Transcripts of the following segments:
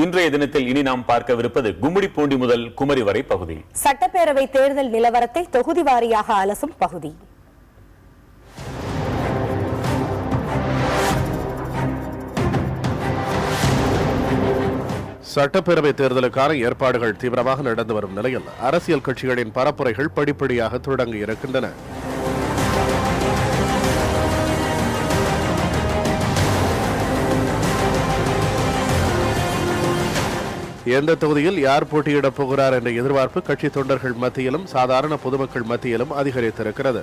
இன்றைய தினத்தில் இனி நாம் பார்க்கவிருப்பது கும்மிடிப்பூண்டி முதல் குமரி வரை பகுதி. சட்டப்பேரவை தேர்தல் நிலவரத்தை தொகுதி வாரியாக அலசும் பகுதி. சட்டப்பேரவை தேர்தலுக்கான ஏற்பாடுகள் தீவிரமாக நடந்து வரும் நிலையில் அரசியல் கட்சிகளின் பரப்புரைகள் படிப்படியாக தொடங்கியிருக்கின்றன. எந்த தொகுதியில் யார் போட்டியிடப் போகிறார் என்ற எதிர்பார்ப்பு கட்சி தொண்டர்கள் மத்தியிலும் சாதாரண பொதுமக்கள் மத்தியிலும் அதிகரித்திருக்கிறது.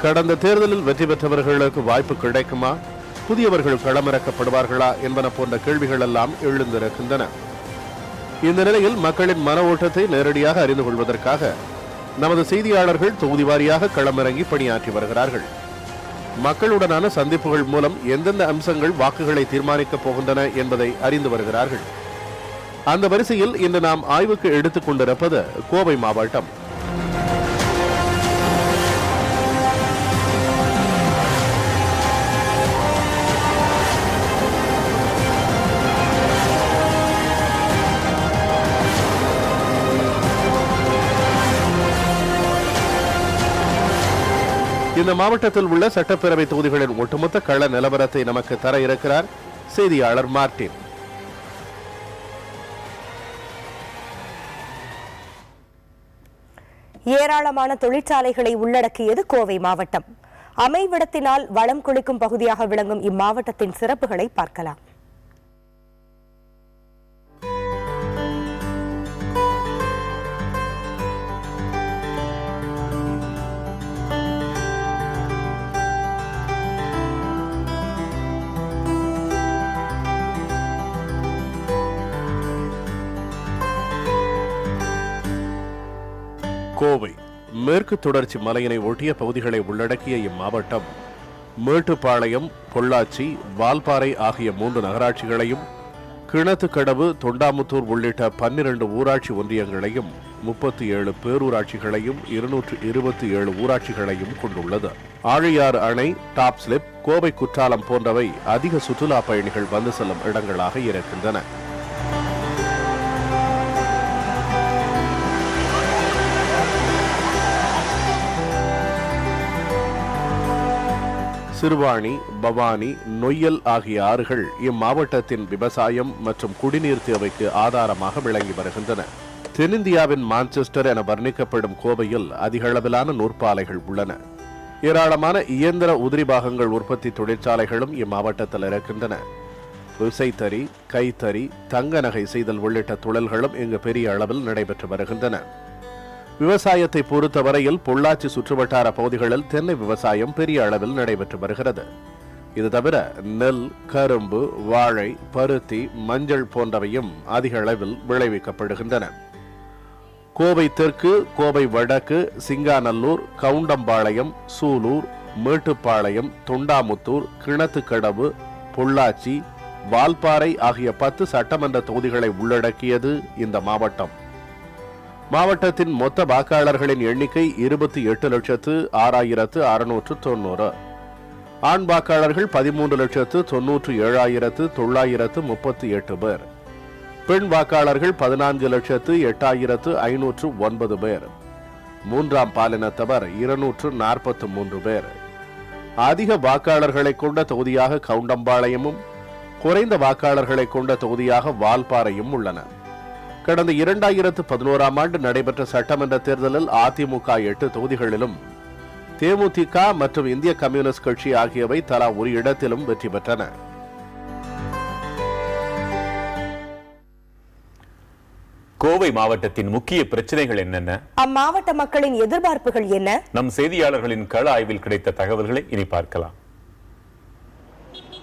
கடந்த தேர்தலில் வெற்றி பெற்றவர்களுக்கு வாய்ப்பு கிடைக்குமா, புதியவர்கள் களமிறக்கப்படுவார்களா என்பன போன்ற கேள்விகள் எல்லாம் எழுந்திருக்கின்றன. இந்த நிலையில் மக்களின் மன ஓட்டத்தை நேரடியாக அறிந்து கொள்வதற்காக நமது செய்தியாளர்கள் தொகுதி வாரியாக களமிறங்கி பணியாற்றி வருகிறார்கள். மக்களுடனான சந்திப்புகள் மூலம் எந்தெந்த அம்சங்கள் வாக்குகளை தீர்மானிக்கப் போகின்றன என்பதை அறிந்து வருகிறார்கள். அந்த வரிசையில் இன்று நாம் ஆய்வுக்கு எடுத்துக் கொண்டிருப்பது கோவை மாவட்டம். இந்த மாவட்டத்தில் உள்ள சட்டப்பேரவை தொகுதிகளின் ஒட்டுமொத்த கள நிலவரத்தை நமக்கு தர இருக்கிறார் செய்தியாளர் மார்டின். ஏராளமான தொழிற்சாலைகளை உள்ளடக்கியது கோவை மாவட்டம். அமைவிடத்தினால் வளம் கொளிக்கும் பகுதியாக விளங்கும் இம்மாவட்டத்தின் சிறப்புகளை பார்க்கலாம். கோவை மேற்கு தொடர்ச்சி மலையினை ஒட்டிய பகுதிகளை உள்ளடக்கிய இம்மாவட்டம் மேட்டுப்பாளையம், பொள்ளாச்சி, வால்பாறை ஆகிய 3 நகராட்சிகளையும், கிணத்துக்கடவு, தொண்டாமுத்தூர் உள்ளிட்ட 12 ஊராட்சி ஒன்றியங்களையும், 37 பேரூராட்சிகளையும், 227 ஊராட்சிகளையும் கொண்டுள்ளது. ஆழியாறு அணை, டாப் ஸ்லிப், கோவை குற்றாலம் போன்றவை அதிக சுற்றுலா பயணிகள் வந்து செல்லும் இடங்களாக இருக்கின்றன. சிறுவாணி, பவானி, நொய்யல் ஆகிய ஆறுகள் இம்மாவட்டத்தின் விவசாயம் மற்றும் குடிநீர் தேவைக்கு ஆதாரமாக விளங்கி வருகின்றன. தென்னிந்தியாவின் மான்செஸ்டர் என வர்ணிக்கப்படும் கோவையில் அதிக அளவிலான நூற்பாலைகள் உள்ளன. ஏராளமான இயந்திர உதிரி பாகங்கள் உற்பத்தி தொழிற்சாலைகளும் இம்மாவட்டத்தில் இருக்கின்றன. விசைத்தறி, கைத்தறி, தங்க நகை செய்தல் உள்ளிட்ட தொழில்களும் இங்கு பெரிய அளவில் நடைபெற்று வருகின்றன. விவசாயத்தை பொறுத்தவரையில் பொள்ளாச்சி சுற்றுவட்டார பகுதிகளில் தென்னை விவசாயம் பெரிய அளவில் நடைபெற்று வருகிறது. இது தவிர நெல், கரும்பு, வாழை, பருத்தி, மஞ்சள் போன்றவையும் அதிக அளவில் விளைவிக்கப்படுகின்றன. கோவை தெற்கு, கோவை வடக்கு, சிங்காநல்லூர், கவுண்டம்பாளையம், சூலூர், மேட்டுப்பாளையம், தொண்டாமுத்தூர், கிணத்துக்கடவு, பொள்ளாச்சி, வால்பாறை ஆகிய 10 சட்டமன்ற தொகுதிகளை உள்ளடக்கியது இந்த மாவட்டம். மாவட்டத்தின் மொத்த வாக்காளர்களின் எண்ணிக்கை 28,06,690. ஆண் வாக்காளர்கள் 13,97,938 பேர். பெண் வாக்காளர்கள் 14,08,509 பேர். 3ஆம் பாலினத்தவர் 243 பேர். அதிக வாக்காளர்களை கொண்ட தொகுதியாக கவுண்டம்பாளையமும், குறைந்த வாக்காளர்களை கொண்ட தொகுதியாக வால்பாறையும் உள்ளன. கடந்த 2011ஆம் ஆண்டு நடைபெற்ற சட்டமன்ற தேர்தலில் அதிமுக 8 தொகுதிகளிலும், தேமுதிக மற்றும் இந்திய கம்யூனிஸ்ட் கட்சி ஆகியவை தலா ஒரு இடத்திலும் வெற்றி பெற்றன. கோவை மாவட்டத்தின் முக்கிய பிரச்சனைகள் என்னென்ன, அம்மாவட்ட மக்களின் எதிர்பார்ப்புகள் என்ன, நம் செய்தியாளர்களின் கள ஆய்வில் கிடைத்த தகவல்களை இனி பார்க்கலாம்.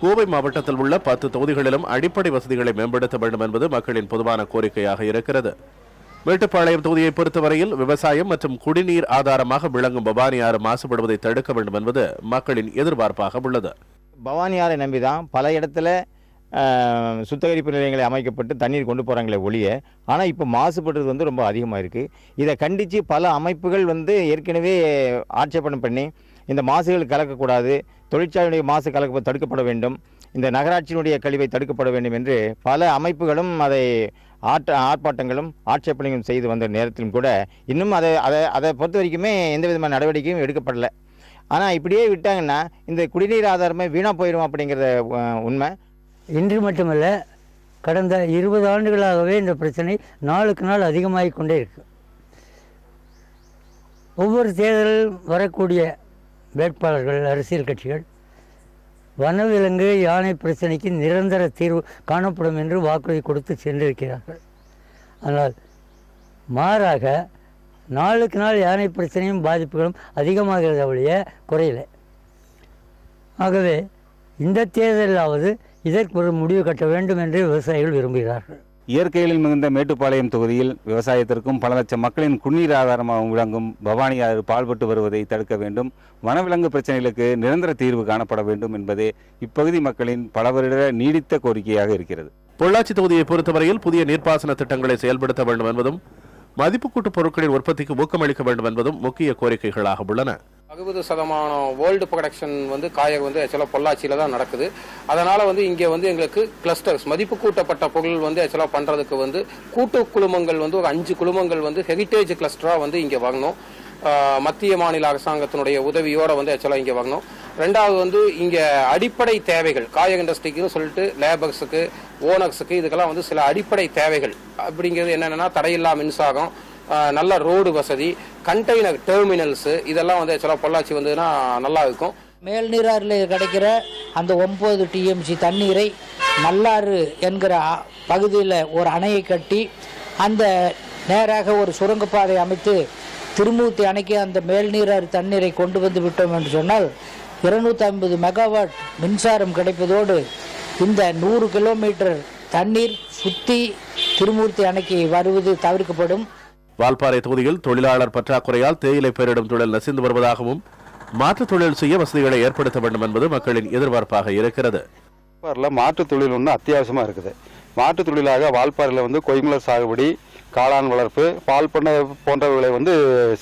கோவை மாவட்டத்தில் உள்ள 10 தொகுதிகளிலும் அடிப்படை வசதிகளை மேம்படுத்த வேண்டும் என்பது மக்களின் பொதுவான கோரிக்கையாக இருக்கிறது. மேட்டுப்பாளையம் தொகுதியை பொறுத்தவரையில் விவசாயம் மற்றும் குடிநீர் ஆதாரமாக விளங்கும் பவானி ஆறு மாசுபடுவதை தடுக்க வேண்டும் என்பது மக்களின் எதிர்பார்ப்பாக உள்ளது. பவானி ஆறை நம்பிதான் பல இடத்துல சுத்திகரிப்பு நிலையங்களை அமைக்கப்பட்டு தண்ணீர் கொண்டு போகிறாங்களே ஒழிய. ஆனால் இப்போ மாசுபடுறது வந்து ரொம்ப அதிகமாக இருக்குது. இதை கண்டித்து பல அமைப்புகள் வந்து ஏற்கனவே ஆட்சேபணம் பண்ணி இந்த மாசுகள் கலக்கக்கூடாது, தொழிற்சாலையுடைய மாசு தடுக்கப்பட வேண்டும், இந்த நகராட்சியினுடைய கழிவை தடுக்கப்பட வேண்டும் என்று பல அமைப்புகளும் அதை ஆர்ப்பாட்டங்களும் ஆட்சேபனையும் செய்து வந்த நேரத்திலும் கூட இன்னும் அதை பொறுத்த வரைக்குமே எந்த விதமான நடவடிக்கையும் எடுக்கப்படலை. ஆனால் இப்படியே விட்டாங்கன்னா இந்த குடிநீர் ஆதாரமே வீணாக போயிடும் அப்படிங்கிறத உண்மை. இன்று மட்டுமல்ல, கடந்த 20 ஆண்டுகளாகவே இந்த பிரச்சனை நாளுக்கு நாள் அதிகமாகிக் கொண்டே இருக்கு. ஒவ்வொரு தேர்தலில் வரக்கூடிய வேட்பாளர்கள், அரசியல் கட்சிகள் வனவிலங்கு யானை பிரச்சனைக்கு நிரந்தர தீர்வு காணப்படும் என்று வாக்குறுதி கொடுத்து சென்றிருக்கிறார்கள். ஆனால் மாறாக நாளுக்கு நாள் யானை பிரச்சனையும் பாதிப்புகளும் அதிகமாகிறத ஒழிய குறையலை. ஆகவே இந்த தேர்தலாவது இதற்கு ஒரு முடிவு கட்ட வேண்டும் என்று விவசாயிகள் விரும்புகிறார்கள். இயற்கையில் மிகுந்த மேட்டுப்பாளையம் தொகுதியில் விவசாயத்திற்கும் பல லட்சம் மக்களின் குடிநீர் ஆதாரமாக விளங்கும் பவானி ஆறு பாழ்பட்டு வருவதை தடுக்க வேண்டும், வனவிலங்கு பிரச்சனைகளுக்கு நிரந்தர தீர்வு காணப்பட வேண்டும் என்பதே இப்பகுதி மக்களின் பல வருட நீடித்த கோரிக்கையாக இருக்கிறது. பொள்ளாச்சி தொகுதியை பொறுத்தவரையில் புதிய நீர்ப்பாசன திட்டங்களை செயல்படுத்த வேண்டும் என்பதும் மதிப்பு கூட்டு பொருட்களின் உற்பத்திக்கு ஊக்கமளிக்க வேண்டும் என்பதும் முக்கிய கோரிக்கைகளாக உள்ளன. 60% வேர்ல்டு ப்ரொடக்ஷன் வந்து காயம் வந்து ஆக்சுவலாக பொள்ளாச்சியில் தான் நடக்குது. அதனால் வந்து இங்கே வந்து எங்களுக்கு கிளஸ்டர்ஸ் மதிப்பு கூட்டப்பட்ட பொருள் வந்து ஆக்சுவலாக பண்ணுறதுக்கு வந்து கூட்டு குழுமங்கள் வந்து ஒரு 5 குழுமங்கள் வந்து ஹெரிட்டேஜ் கிளஸ்டராக வந்து இங்கே வாங்கணும். மத்திய மாநில அரசாங்கத்தினுடைய உதவியோடு வந்து ஆக்சுவலாக இங்கே வாங்கணும். ரெண்டாவது வந்து இங்கே அடிப்படை தேவைகள் காய இண்டஸ்ட்ரிக்குன்னு சொல்லிட்டு லேபர்ஸுக்கு, ஓனர்ஸுக்கு இதுக்கெல்லாம் வந்து சில அடிப்படை தேவைகள் அப்படிங்கிறது என்னென்னா தடையில்லா மின்சாரம், நல்ல ரோடு வசதி, கண்டெய்னர் டெர்மினல்ஸ், இதெல்லாம் வந்து ஆக்சுவலாக பொள்ளாச்சி வந்துன்னா நல்லா இருக்கும். மேல்நீராறில் கிடைக்கிற அந்த 9 TMC தண்ணீரை நல்லாறு என்கிற பகுதியில் ஒரு அணையை கட்டி அந்த நேராக ஒரு சுரங்கப்பாதை அமைத்து திருமூர்த்தி அணைக்கு அந்த மேல்நீராறு தண்ணீரை கொண்டு வந்து விட்டோம் என்று சொன்னால் 250 மெகாவாட் மின்சாரம் கிடைப்பதோடு இந்த 100 கிலோமீட்டர் தண்ணீர் சுற்றி திருமூர்த்தி அணைக்கு வருவது தவிர்க்கப்படும். வால்பாறை தொகுதியில் தொழிலாளர் பற்றாக்குறையால் தேயிலை பயிரிடும் தொழில் நசிந்து வருவதாகவும் மாற்றுத் தொழில் செய்ய வசதிகளை ஏற்படுத்த வேண்டும் என்பது மக்களின் எதிர்பார்ப்பாக இருக்கிறது. மாற்றுத் தொழில் ஒன்று அத்தியாவசியமாக இருக்குது. மாற்றுத் தொழிலாக வால்பாறையில் வந்து கொய்மலர் சாகுபடி, காளான் வளர்ப்பு, பால் பண்ணை போன்றவைகளை வந்து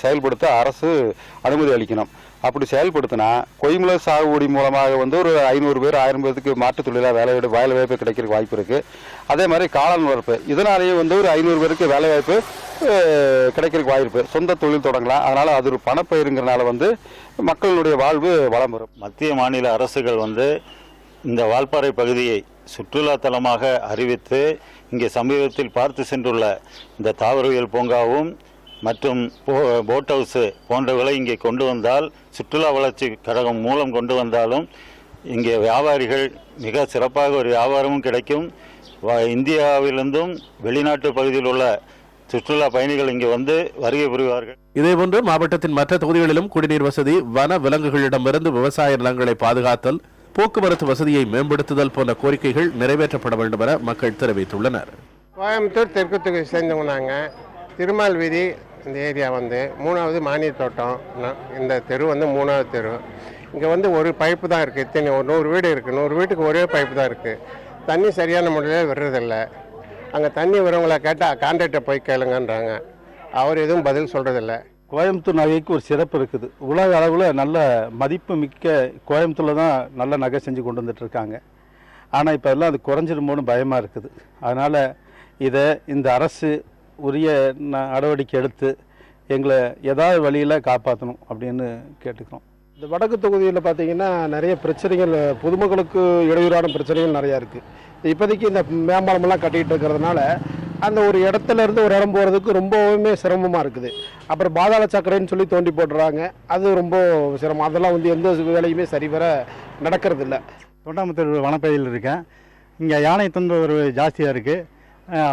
செயல்படுத்த அரசு அனுமதி அளிக்கணும். அப்படி செயல்படுத்தினா கொய்மலர் சாகுபடி மூலமாக வந்து ஒரு 500 பேர் 1000 பேருக்கு மாற்றுத் தொழிலாக வேலை வாய்ப்பு கிடைக்கிறதுக்கு வாய்ப்பு இருக்குது. அதே மாதிரி காளான் வளர்ப்பு, இதனாலேயே வந்து ஒரு 500 பேருக்கு வேலை வாய்ப்பு கிடைக்கிறதுக்கு வாய்ப்பு, சொந்த தொழில் தொடங்கலாம். அதனால் அது ஒரு பணப்பயிருங்கிறனால வந்து மக்களுடைய வாழ்வு வளம் வரும். மத்திய மாநில அரசுகள் வந்து இந்த வால்பாறை பகுதியை சுற்றுலா தலமாக அறிவித்து இங்கே சமீபத்தில் பார்த்து சென்றுள்ள இந்த தாவரவியல் பூங்காவும் மற்றும் போட் ஹவுஸு போன்றவர்களை இங்கே கொண்டு வந்தால், சுற்றுலா வளர்ச்சி கழகம் மூலம் கொண்டு வந்தாலும் இங்கே வியாபாரிகள் மிக சிறப்பாக ஒரு வியாபாரமும் கிடைக்கும். இந்தியாவிலிருந்தும் வெளிநாட்டு பகுதியில் உள்ள சுற்றுலா பயணிகள் இங்கே வந்து வருகை புரிவார்கள். இதேபோன்று மாவட்டத்தின் மற்ற தொகுதிகளிலும் குடிநீர் வசதி, வன விலங்குகளிடமிருந்து விவசாய நிலங்களை பாதுகாத்தல், போக்குவரத்து வசதியை மேம்படுத்துதல் போன்ற கோரிக்கைகள் நிறைவேற்றப்பட வேண்டும் என மக்கள் தெரிவித்துள்ளனர். கோயம்புத்தூர் தெற்கு தொகுதி சேர்ந்தவங்க நாங்கள். திருமால் வீதி இந்த ஏரியா வந்து 3வது மானிய தோட்டம். இந்த தெரு வந்து 3வது தெரு. இங்கே வந்து ஒரு பைப்பு தான் இருக்குது. இத்தனை ஒரு 100 வீடு இருக்குது. 100 வீட்டுக்கு ஒரே பைப்பு தான் இருக்குது. தண்ணி சரியான முறையில் வர்றதில்லை. அங்கே தண்ணி வரவங்களை கேட்டால் கான்ட்ராக்டை போய் கேளுங்கன்றாங்க. அவர் எதுவும் பதில் சொல்கிறதில்ல. கோயம்புத்தூர் நகைக்கு ஒரு சிறப்பு இருக்குது. உலக அளவில் நல்ல மதிப்பு மிக்க கோயம்புத்தூரில் தான் நல்ல நகை செஞ்சு கொண்டு வந்துட்டுருக்காங்க. ஆனால் இப்போ எல்லாம் அது குறைஞ்சிருமோன்னு பயமாக இருக்குது. அதனால் இதை இந்த அரசு உரிய நடவடிக்கை எடுத்து எங்களை ஏதாவது வழியில் காப்பாற்றணும் அப்படின்னு கேட்டுக்கிறோம். இந்த வடக்கு தொகுதியில் பார்த்திங்கன்னா நிறைய பிரச்சனைகள், பொதுமக்களுக்கு இடையூறான பிரச்சனைகள் நிறையா இருக்குது. இப்போதைக்கு இந்த மேம்பாலமெல்லாம் கட்டிகிட்டு இருக்கிறதுனால அந்த ஒரு இடத்துல இருந்து ஒரு இடம் போகிறதுக்கு ரொம்பவுமே சிரமமாக இருக்குது. அப்புறம் பாதாள சாக்கடைன்னு சொல்லி தோண்டி போட்டுறாங்க. அது ரொம்ப சிரமம். அதெல்லாம் வந்து எந்த வேலையுமே சரிவர நடக்கிறதில்ல. தொண்டாமுத்தூர் வனப்பகுதியில் இருக்கேன். இங்கே யானை தொந்தரவு ஜாஸ்தியாக இருக்குது.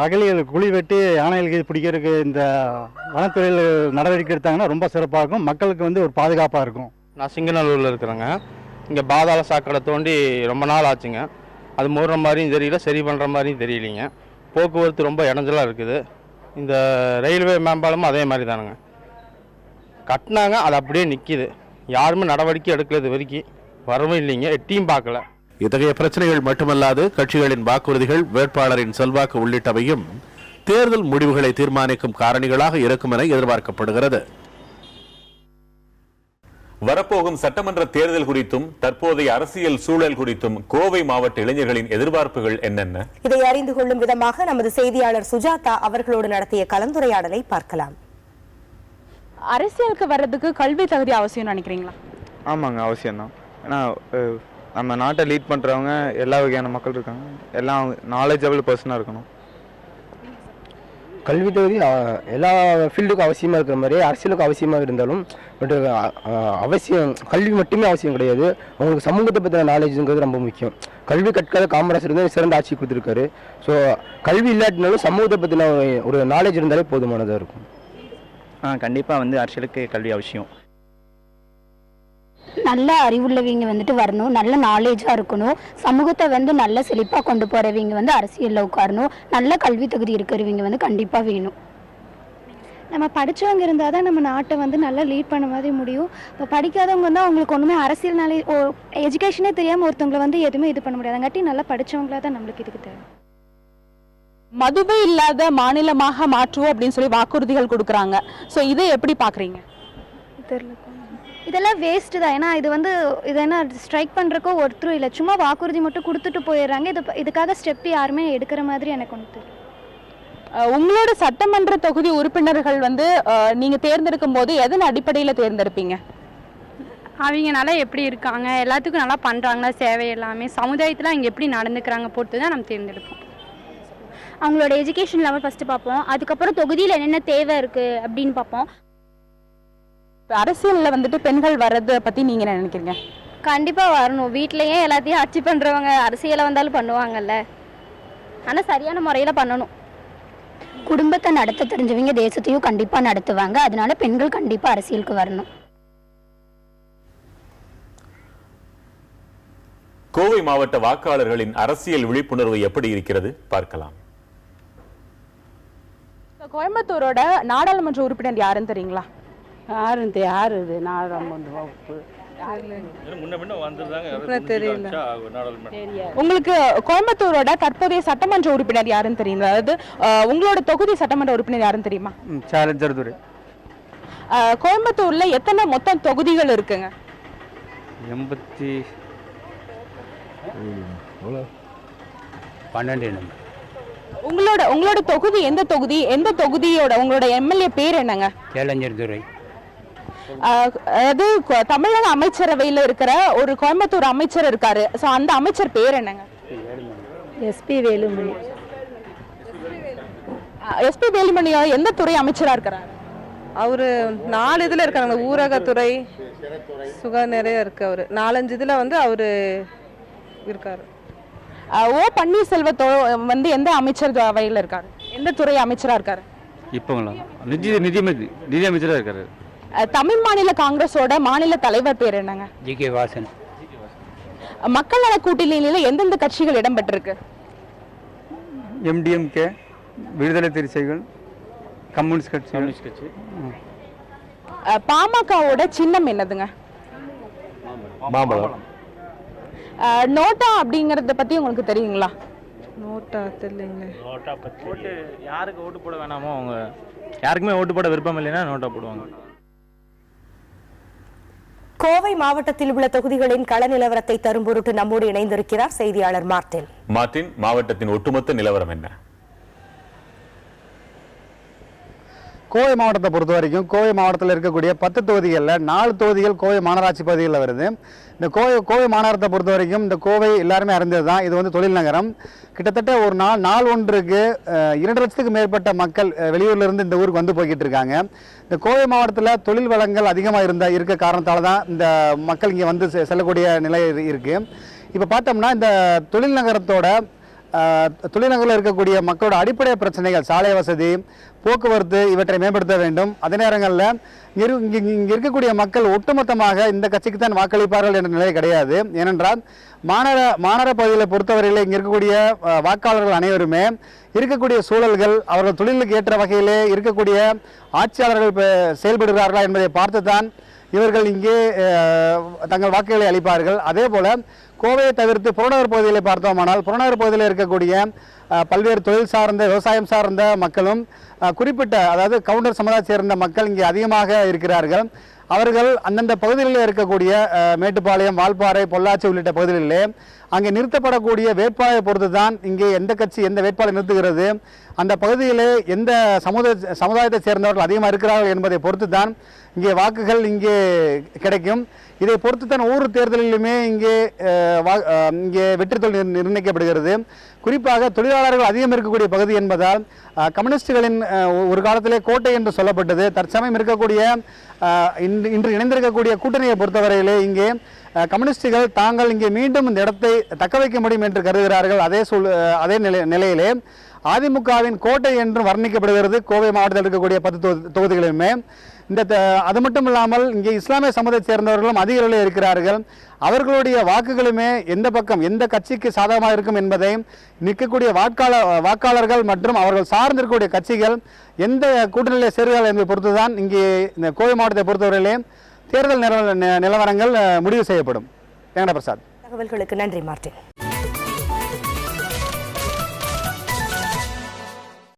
அகலிகள் குழி வெட்டி யானைகளுக்கு பிடிக்கிறதுக்கு இந்த வனத்துறையில் நடவடிக்கை எடுத்தாங்கன்னா ரொம்ப சிறப்பாக இருக்கும். மக்களுக்கு வந்து ஒரு பாதுகாப்பாக இருக்கும். நான் சிங்கநல்லூரில் இருக்கிறேங்க. இங்கே பாதாள சாக்கடை தோண்டி ரொம்ப நாள் ஆச்சுங்க. அது மூடுற மாதிரியும் தெரியல, சரி பண்ணுற மாதிரியும் தெரியலைங்க. போக்குவரத்து ரொம்ப இடைஞ்சலாக இருக்குது. இந்த ரயில்வே மேம்பாலமும் அதே மாதிரி தானுங்க. கட்டினாங்க, அது அப்படியே நிற்கிது. யாருமே நடவடிக்கை எடுக்கல. இது வரைக்கும் வரவும் இல்லைங்க, எட்டியும் பார்க்கல. இத்தகைய பிரச்சனைகள் மட்டுமல்லாது கட்சிகளின் வாக்குறுதிகள், வேட்பாளரின் செல்வாக்கு உள்ளிட்டவையும் தேர்தல் முடிவுகளை தீர்மானிக்கும் காரணிகளாக இருக்கும் என எதிர்பார்க்கப்படுகிறது. வரப்போகும் சட்டமன்ற தேர்தல் குறித்தும் தற்போதைய அரசியல் சூழல் குறித்தும் கோவை மாவட்ட இளைஞர்களின் எதிர்பார்ப்புகள் என்னென்ன? இதை அறிந்து கொள்ளும் விதமாக நமது செய்தியாளர் சுஜாதா அவர்களோடு நடத்திய கலந்துரையாடலை பார்க்கலாம். அரசியலுக்கு வர்றதுக்கு கல்வி தகுதி அவசியம் நினைக்கிறீங்களா? ஆமாங்க, அவசியம் தான். ஏன்னா நம்ம நாட்டை லீட் பண்ணுறவங்க எல்லா வகையான மக்கள் இருக்காங்க, எல்லாம் நாலேஜபிள் பர்சனாக இருக்கணும். கல்வி தகுதி எல்லா ஃபீல்டுக்கும் அவசியமாக இருக்கிற மாதிரி அரசியலுக்கு அவசியமாக இருந்தாலும் பட் அவசியம் கல்வி மட்டுமே அவசியம் கிடையாது. அவங்களுக்கு சமூகத்தை பற்றின நாலேஜுங்கிறது ரொம்ப முக்கியம். கல்வி கற்காத காமராஜர் வந்து சிறந்த ஆட்சி கொடுத்துருக்காரு. ஸோ கல்வி இல்லாட்டினாலும் சமூகத்தை பற்றின ஒரு நாலேஜ் இருந்தாலே போதுமானதாக இருக்கும். கண்டிப்பாக வந்து அரசியலுக்கு கல்வி அவசியம். நல்ல அறிவுள்ளவங்க வந்துட்டு வரணும், நல்ல நாலேஜாக இருக்கணும், சமூகத்தை வந்து நல்ல செழிப்பாக கொண்டு போகிறவங்க வந்து அரசியலில் உட்காரணும், நல்ல கல்வி தகுதி இருக்கிறவங்க வந்து கண்டிப்பாக வேணும். நம்ம படித்தவங்க இருந்தால் தான் நம்ம நாட்டை வந்து நல்லா லீட் பண்ண மாதிரி முடியும். இப்போ படிக்காதவங்க வந்து அவங்களுக்கு ஒன்றுமே அரசியல் எஜுகேஷனே தெரியாமல் ஒருத்தவங்களை வந்து எதுவுமே இது பண்ண முடியாது. அங்காட்டி நல்லா படித்தவங்களா தான் நம்மளுக்கு இதுக்கு தேவை. மதுவே இல்லாத மாநிலமாக மாற்றுவோம் அப்படின்னு சொல்லி வாக்குறுதிகள் கொடுக்குறாங்க. ஸோ இதை எப்படி பார்க்குறீங்க? தெரியல, இதெல்லாம் வேஸ்ட்டு தான். ஏன்னா இது வந்து இது என்ன ஸ்ட்ரைக் பண்ணுறக்கோ ஒருத்தரும் இல்லை, சும்மா வாக்குறுதி மட்டும் கொடுத்துட்டு போயிடுறாங்க. இதுக்காக ஸ்டெப் யாருமே எடுக்கிற மாதிரி எனக்கு ஒன்று தெரியும். உங்களோட சட்டமன்ற தொகுதி உறுப்பினர்கள் வந்து நீங்கள் தேர்ந்தெடுக்கும் போது எதன் அடிப்படையில் தேர்ந்தெடுப்பீங்க? அவங்க நல்லா எப்படி இருக்காங்க, எல்லாத்துக்கும் நல்லா பண்ணுறாங்களா, சேவை எல்லாமே சமுதாயத்தில் அவங்க எப்படி நடந்துக்கிறாங்க பொறுத்து தான் நம்ம தேர்ந்தெடுப்போம். அவங்களோட எஜுகேஷன் லெவல் ஃபஸ்ட்டு பார்ப்போம், அதுக்கப்புறம் தொகுதியில் என்னென்ன தேவை இருக்குது அப்படின்னு பார்ப்போம். அரசியலில் வந்துட்டு பெண்கள் வர்றதை பற்றி நீங்கள் என்ன நினைக்கிறீங்க? கண்டிப்பாக வரணும். வீட்டிலையே எல்லாத்தையும் ஆட்சி பண்ணுறவங்க அரசியலை வந்தாலும் பண்ணுவாங்கல்ல, ஆனால் சரியான முறையில் பண்ணணும். குடும்பத்தை நடத்த தெரிஞ்சவங்க தேசத்தையும் கண்டிப்பாக நடத்துவாங்க. அதனால பெண்கள் கண்டிப்பாக அரசியலுக்கு வரணும். கோவை மாவட்ட வாக்காளர்களின் அரசியல் விழிப்புணர்வு எப்படி இருக்கிறது பார்க்கலாம். கோயம்புத்தூரோட நாடாளுமன்ற உறுப்பினர் யாருன்னு தெரியுங்களா? யாரு இது நாடாளுமன்ற வகுப்பு தெரியல. உங்களுக்கு கோயம்புத்தூரோட தற்போதைய சட்டமன்ற உறுப்பினர் யாருன்னு தெரியுங்களா? அதாவது உங்களோட தொகுதி சட்டமன்ற உறுப்பினர் யாருன்னு தெரியுமா? கோயம்புத்தூர்ல எத்தனை மொத்தம் தொகுதிகள் இருக்குங்க? 12. உங்களோட தொகுதி எந்த தொகுதி? எந்த தொகுதியோட உங்களோட எம்எல்ஏ பேர் என்னங்க? கேளஞ்சர்துரை. அது தமிழக அமைச்சரவையில் இருக்கிற ஒரு கோயம்புத்தூர் அமைச்சர் இருக்காரு. ஸோ அந்த அமைச்சர் பேர் என்னங்க? எஸ்பி வேலுமணி. எஸ்பி வேலுமணி எந்த துறை அமைச்சரா இருக்கிறாரு? அவரு 4 இதுல இருக்காங்க. ஊரகத்துறை, சுகாதார நிறைய இருக்கு. அவரு 4-5 இதுல வந்து அவரு இருக்காரு. ஓ பன்னீர்செல்வத்தோ வந்து எந்த அமைச்சர் அவையில் இருக்காரு? எந்த துறை அமைச்சரா இருக்காரு? இப்போங்களா நிதி அமைச்சரா இருக்காரு. தமிழ் மாநில காங்கிரஸோட மாநில தலைவர் பேர் என்னங்க? ஜி.கே. வாசன். மக்கள் நல கூட்டணியில எந்தெந்த கட்சிகள் இடம்பெற்றிருக்கு? MDMK, விடுதலை சிறுத்தைகள், கம்யூனிஸ்ட் கட்சி. பாமகவோட சின்னம் என்னதுங்க? மாம்பழம். நோட்டா அப்படிங்கறத பத்தி உங்களுக்கு தெரியுங்களா? நோட்டா தெரியலங்க. நோட்டா பத்தி யாருக்கு ஓட்டு போட வேணாமோ அவங்க யாருக்குமே ஓட்டு போட விருப்பம் இல்லைன்னா நோட்டா போடுவாங்க. கோவை மாவட்டத்தில் உள்ள தொகுதிகளின் கள நிலவரத்தை தரும் பொருட்டு நம்மோடு இணைந்திருக்கிறார் செய்தியாளர் மார்டின். மார்டின், மாவட்டத்தின் ஒட்டுமொத்த நிலவரம் என்ன? கோவை மாவட்டத்தை பொறுத்த வரைக்கும் கோவை மாவட்டத்தில் இருக்கக்கூடிய 10 தொகுதிகளில் 4 தொகுதிகள் கோவை மாநகராட்சி பகுதிகளில் வருது. இந்த கோவை மாநகரத்தை பொறுத்த வரைக்கும் இந்த கோவை எல்லாருமே அறிந்தது தான், இது வந்து தொழில் நகரம். கிட்டத்தட்ட ஒரு நாள் ஒன்றுக்கு 2 லட்சத்துக்கு மேற்பட்ட மக்கள் வெளியூர்லேருந்து இந்த ஊருக்கு வந்து போய்கிட்டு இருக்காங்க. இந்த கோவை மாவட்டத்தில் தொழில் வளங்கள் அதிகமாக இருக்க காரணத்தால் தான் இந்த மக்கள் இங்கே வந்து செல்லக்கூடிய நிலை இருக்குது. இப்போ பார்த்தோம்னா இந்த தொழில் நகரில் இருக்கக்கூடிய மக்களோட அடிப்படை பிரச்சனைகள், சாலை வசதி, போக்குவரத்து, இவற்றை மேம்படுத்த வேண்டும். அதே நேரங்களில் இங்கே இருக்கக்கூடிய மக்கள் ஒட்டுமொத்தமாக இந்த கட்சிக்கு தான் வாக்களிப்பார்கள் என்ற நிலை கிடையாது. ஏனென்றால் மாநகர பகுதிகளை பொறுத்தவரையில் இங்கே இருக்கக்கூடிய வாக்காளர்கள் அனைவருமே இருக்கக்கூடிய சூழல்கள், அவர்கள் தொழிலுக்கு ஏற்ற வகையிலே இருக்கக்கூடிய ஆட்சியாளர்கள் செயல்படுகிறார்களா என்பதை பார்த்து தான் இவர்கள் இங்கே தங்கள் வாக்குகளை அளிப்பார்கள். அதே போல கோவையை தவிர்த்து புறநகர் பகுதிகளை பார்த்தோமானால் புறநகர் பகுதியில் இருக்கக்கூடிய பல்வேறு தொழில் சார்ந்த விவசாயம் சார்ந்த மக்களும் குறிப்பிட்ட அதாவது கவுண்டர் சமுதாயத்தை சேர்ந்த மக்கள் இங்கே அதிகமாக இருக்கிறார்கள். அவர்கள் அந்தந்த பகுதிகளில் இருக்கக்கூடிய மேட்டுப்பாளையம், வால்பாறை, பொள்ளாச்சி உள்ளிட்ட பகுதிகளிலே அங்கே நிறுத்தப்படக்கூடிய வேட்பாளரை பொறுத்து தான் இங்கே எந்த கட்சி எந்த வேட்பாளர் நிறுத்துகிறது, அந்த பகுதியிலே எந்த சமுதாயத்தை சேர்ந்தவர்கள் அதிகமாக இருக்கிறார்கள் என்பதை பொறுத்து தான் இங்கே வாக்குகள் இங்கே கிடைக்கும். இதை பொறுத்து தான் ஒவ்வொரு தேர்தலிலுமே இங்கே வெற்றி தோல்வி நிர்ணயிக்கப்படுகிறது. குறிப்பாக தொழிலாளர்கள் அதிகம் இருக்கக்கூடிய பகுதி என்பதால் கம்யூனிஸ்டுகளின் ஒரு காலத்திலே கோட்டை என்று சொல்லப்பட்டது. தற்சமயம் இருக்கக்கூடிய இன்று இணைந்திருக்கக்கூடிய கூட்டணியை பொறுத்தவரையிலே இங்கே கம்யூனிஸ்டுகள் தாங்கள் இங்கே மீண்டும் இந்த இடத்தை தக்க வைக்க முடியும் என்று கருதுகிறார்கள். அதே நிலையிலே அதிமுகவின் கோட்டை என்று வர்ணிக்கப்படுகிறது கோவை மாவட்டத்தில் இருக்கக்கூடிய 10 தொகுதிகளுமே. அது மட்டும் இல்லாமல் இங்கே இஸ்லாமிய சமூகத்தை சேர்ந்தவர்களும் அதிக அளவில் இருக்கிறார்கள். அவர்களுடைய வாக்குகளுமே எந்த பக்கம் எந்த கட்சிக்கு சாதகமாக இருக்கும் என்பதை நிற்கக்கூடிய வாக்காளர்கள் மற்றும் அவர்கள் சார்ந்திருக்கக்கூடிய கட்சிகள் எந்த கூட்டணியில் சேருகிறார்கள் என்பதை பொறுத்துதான் இங்கே இந்த கோவை மாவட்டத்தை பொறுத்தவரையிலே தேர்தல் நிலவரங்கள் முடிவு செய்யப்படும். பிரசாத், தகவல்களுக்கு நன்றி மார்ட்டின்.